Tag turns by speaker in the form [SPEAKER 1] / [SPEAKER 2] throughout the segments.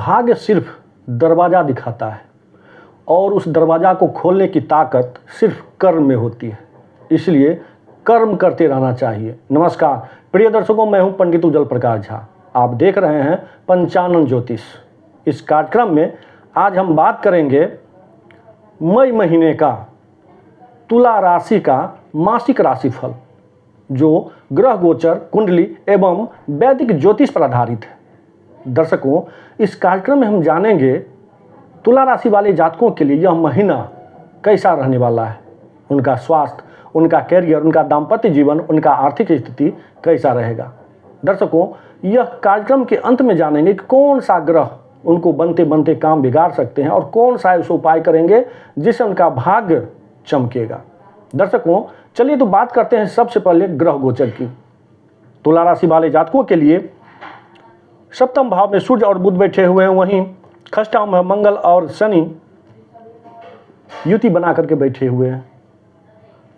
[SPEAKER 1] भाग्य सिर्फ दरवाज़ा दिखाता है और उस दरवाज़ा को खोलने की ताकत सिर्फ कर्म में होती है, इसलिए कर्म करते रहना चाहिए। नमस्कार प्रिय दर्शकों, मैं हूं पंडित उज्जवल प्रकाश झा। आप देख रहे हैं पंचानन ज्योतिष। इस कार्यक्रम में आज हम बात करेंगे मई महीने का तुला राशि का मासिक राशिफल, जो ग्रह गोचर, कुंडली एवं वैदिक ज्योतिष पर आधारित है। दर्शकों, इस कार्यक्रम में हम जानेंगे तुला राशि वाले जातकों के लिए यह महीना कैसा रहने वाला है, उनका स्वास्थ्य, उनका कैरियर, उनका दाम्पत्य जीवन, उनका आर्थिक स्थिति कैसा रहेगा। दर्शकों, यह कार्यक्रम के अंत में जानेंगे कि कौन सा ग्रह उनको बनते बनते काम बिगाड़ सकते हैं और कौन सा ऐसा उपाय करेंगे जिससे उनका भाग्य चमकेगा। दर्शकों, चलिए तो बात करते हैं सबसे पहले ग्रह गोचर की। तुला राशि वाले जातकों के लिए सप्तम भाव में सूर्य और बुध बैठे हुए हैं, वहीं खष्टम में मंगल और शनि युति बना करके बैठे हुए हैं।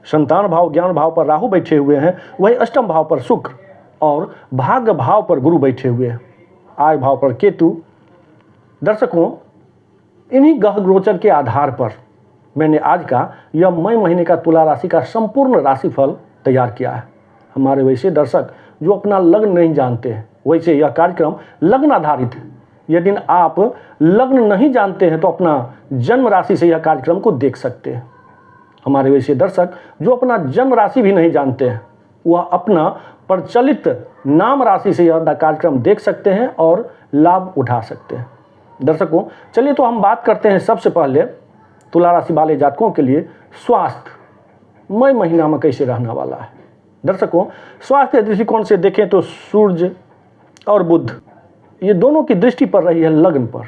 [SPEAKER 1] संतान भाव, ज्ञान भाव पर राहु बैठे हुए हैं, वहीं अष्टम भाव पर शुक्र और भाग्य भाव पर गुरु बैठे हुए हैं, आय भाव पर केतु। दर्शकों, इन्हीं ग्रह गोचर के आधार पर मैंने आज का यह मई महीने का तुला राशि का संपूर्ण राशिफल तैयार किया है। हमारे वैसे दर्शक जो अपना लग्न नहीं जानते हैं, वैसे यह कार्यक्रम लग्न आधारित है। यदि आप लग्न नहीं जानते हैं तो अपना जन्म राशि से यह कार्यक्रम को देख सकते हैं। हमारे वैसे दर्शक जो अपना जन्म राशि भी नहीं जानते हैं, वह अपना प्रचलित नाम राशि से यह कार्यक्रम देख सकते हैं और लाभ उठा सकते हैं। दर्शकों, चलिए तो हम बात करते हैं सबसे पहले तुला राशि वाले जातकों के लिए स्वास्थ्य मई महीना में कैसे रहने वाला है। दर्शकों, स्वास्थ्य दृष्टिकोण से देखें तो सूर्य और बुध ये दोनों की दृष्टि पर रही है लग्न पर।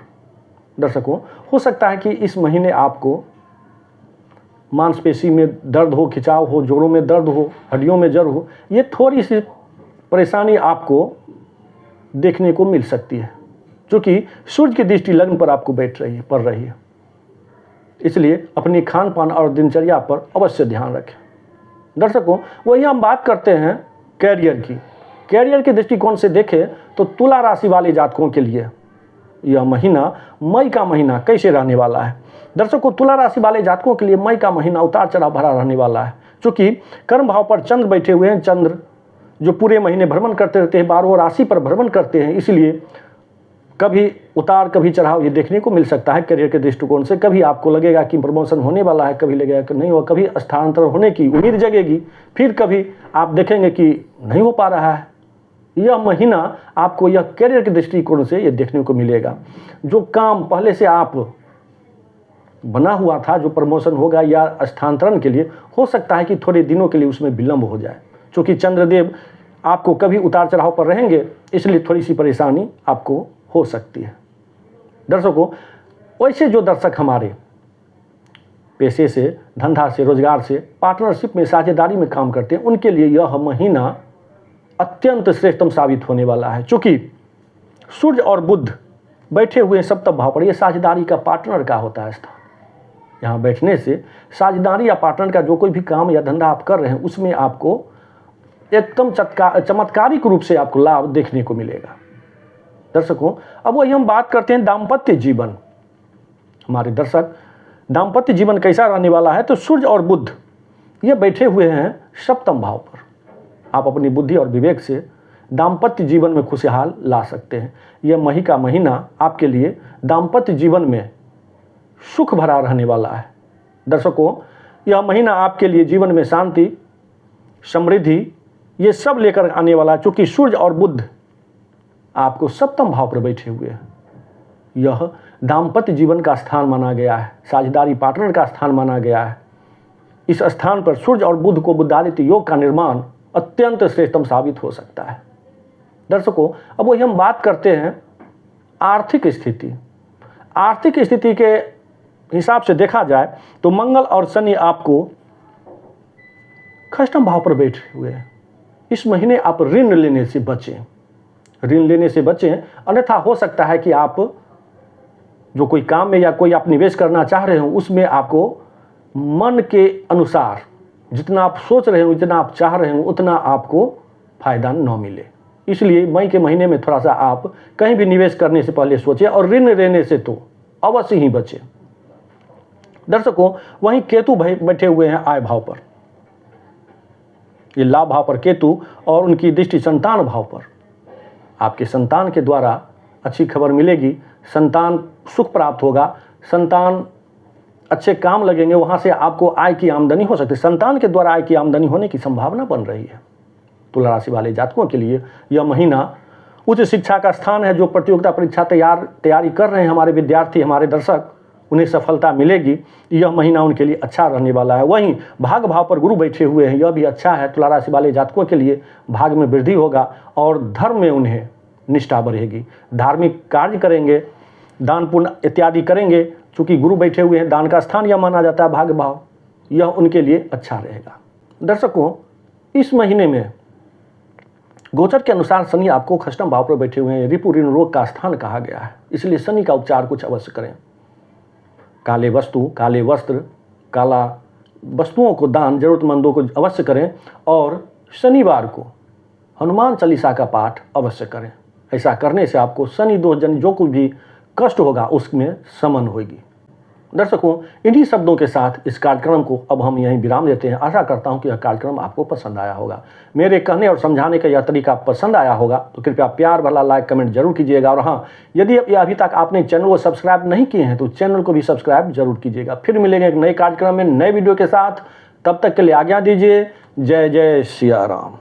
[SPEAKER 1] दर्शकों, हो सकता है कि इस महीने आपको मांसपेशी में दर्द हो, खिंचाव हो, जोड़ों में दर्द हो, हड्डियों में जर हो, ये थोड़ी सी परेशानी आपको देखने को मिल सकती है, क्योंकि सूर्य की दृष्टि लग्न पर आपको पड़ रही है। इसलिए अपनी खान पान और दिनचर्या पर अवश्य ध्यान रखें। दर्शकों, वही हम बात करते हैं कैरियर की। कैरियर के दृष्टिकोण से देखें तो तुला राशि वाले जातकों के लिए यह महीना, मई का महीना कैसे रहने वाला है। दर्शकों, तुला राशि वाले जातकों के लिए मई का महीना उतार चढ़ाव भरा रहने वाला है, क्योंकि कर्म भाव पर चंद्र बैठे हुए हैं। चंद्र जो पूरे महीने भ्रमण करते रहते हैं, 12 राशि पर भ्रमण करते हैं, इसलिए कभी उतार कभी चढ़ाव ये देखने को मिल सकता है। करियर के दृष्टिकोण से कभी आपको लगेगा कि प्रमोशन होने वाला है, कभी लगेगा कि नहीं होगा, कभी स्थानांतरण होने की उम्मीद जगेगी, फिर कभी आप देखेंगे कि नहीं हो पा रहा है। यह महीना आपको यह करियर के दृष्टिकोण से ये देखने को मिलेगा। जो काम पहले से आप बना हुआ था, जो प्रमोशन होगा या स्थानांतरण के लिए, हो सकता है कि थोड़े दिनों के लिए उसमें विलंब हो जाए, क्योंकि चंद्रदेव आपको कभी उतार चढ़ाव पर रहेंगे, इसलिए थोड़ी सी परेशानी आपको हो सकती है। दर्शकों, वैसे जो दर्शक हमारे पेशे से, धंधा से, रोजगार से, पार्टनरशिप में, साझेदारी में काम करते हैं, उनके लिए यह महीना अत्यंत श्रेष्ठतम साबित होने वाला है, क्योंकि सूर्य और बुध बैठे हुए सप्तम भाव पर। यह साझेदारी का, पार्टनर का होता है स्थान। यहाँ बैठने से साझेदारी या पार्टनर का जो कोई भी काम या धंधा आप कर रहे हैं, उसमें आपको एकदम चमत्कारिक रूप से आपको लाभ देखने को मिलेगा। दर्शकों, अब वही हम बात करते हैं दाम्पत्य जीवन। हमारे दर्शक, दाम्पत्य जीवन कैसा रहने वाला है, तो सूर्य और बुध ये बैठे हुए हैं सप्तम भाव पर। आप अपनी बुद्धि और विवेक से दाम्पत्य जीवन में खुशहाल ला सकते हैं। यह मई का महीना आपके लिए दाम्पत्य जीवन में सुख भरा रहने वाला है। दर्शकों, यह महीना आपके लिए जीवन में शांति, समृद्धि ये सब लेकर आने वाला है, क्योंकि सूर्य और बुध आपको सप्तम भाव पर बैठे हुए हैं। यह दाम्पत्य जीवन का स्थान माना गया है, साझेदारी पार्टनर का स्थान माना गया है। इस स्थान पर सूर्य और बुध को बुधादित्य योग का निर्माण अत्यंत श्रेष्ठतम साबित हो सकता है। दर्शकों, अब वही हम बात करते हैं आर्थिक स्थिति। आर्थिक स्थिति के हिसाब से देखा जाए तो मंगल और शनि आपको खष्टम भाव पर बैठे हुए हैं। इस महीने आप ऋण लेने से बचें, अन्यथा हो सकता है कि आप जो कोई काम में या कोई आप निवेश करना चाह रहे हो, उसमें आपको मन के अनुसार जितना आप सोच रहे हो, जितना आप चाह रहे हो, उतना आपको फायदा न मिले। इसलिए मई के महीने में थोड़ा सा आप कहीं भी निवेश करने से पहले सोचें, और ऋण लेने से तो अवश्य ही बचें। दर्शकों, वहीं केतु बैठे हुए हैं आय भाव पर, ये लाभ भाव पर केतु, और उनकी दृष्टि संतान भाव पर। आपके संतान के द्वारा अच्छी खबर मिलेगी, संतान सुख प्राप्त होगा, संतान अच्छे काम लगेंगे, वहाँ से आपको आय की आमदनी हो सकती है। संतान के द्वारा आय की आमदनी होने की संभावना बन रही है। तुला राशि वाले जातकों के लिए यह महीना उच्च शिक्षा का स्थान है। जो प्रतियोगिता परीक्षा तैयारी कर रहे हैं हमारे विद्यार्थी, हमारे दर्शक, उन्हें सफलता मिलेगी। यह महीना उनके लिए अच्छा रहने वाला है। वहीं भाग भाव पर गुरु बैठे हुए हैं, यह भी अच्छा है। तुला राशि वाले जातकों के लिए भाग में वृद्धि होगा और धर्म में उन्हें निष्ठा बढ़ेगी। धार्मिक कार्य करेंगे, दान पुण्य इत्यादि करेंगे। चूँकि गुरु बैठे हुए हैं, दान का स्थान यह माना जाता है भाग भाव, यह उनके लिए अच्छा रहेगा। दर्शकों, इस महीने में गोचर के अनुसार शनि आपको अष्टम भाव पर बैठे हुए हैं। रिपु ऋण रोग का स्थान कहा गया है, इसलिए शनि का उपचार कुछ अवश्य करें। काले वस्तु, काले वस्त्र, काला वस्तुओं को दान जरूरतमंदों को अवश्य करें, और शनिवार को हनुमान चालीसा का पाठ अवश्य करें। ऐसा करने से आपको शनि दोष जन जो कुछ भी कष्ट होगा उसमें शमन होगी। दर्शकों, इन्हीं शब्दों के साथ इस कार्यक्रम को अब हम यहीं विराम देते हैं। आशा करता हूं कि यह कार्यक्रम आपको पसंद आया होगा। मेरे कहने और समझाने का यह तरीका पसंद आया होगा तो कृपया प्यार भला लाइक कमेंट जरूर कीजिएगा। और हाँ, यदि अभी तक आपने चैनल को सब्सक्राइब नहीं किए हैं तो चैनल को भी सब्सक्राइब जरूर कीजिएगा। फिर मिलेंगे एक नए कार्यक्रम में नए वीडियो के साथ। तब तक के लिए आज्ञा दीजिए। जय जय सिया राम।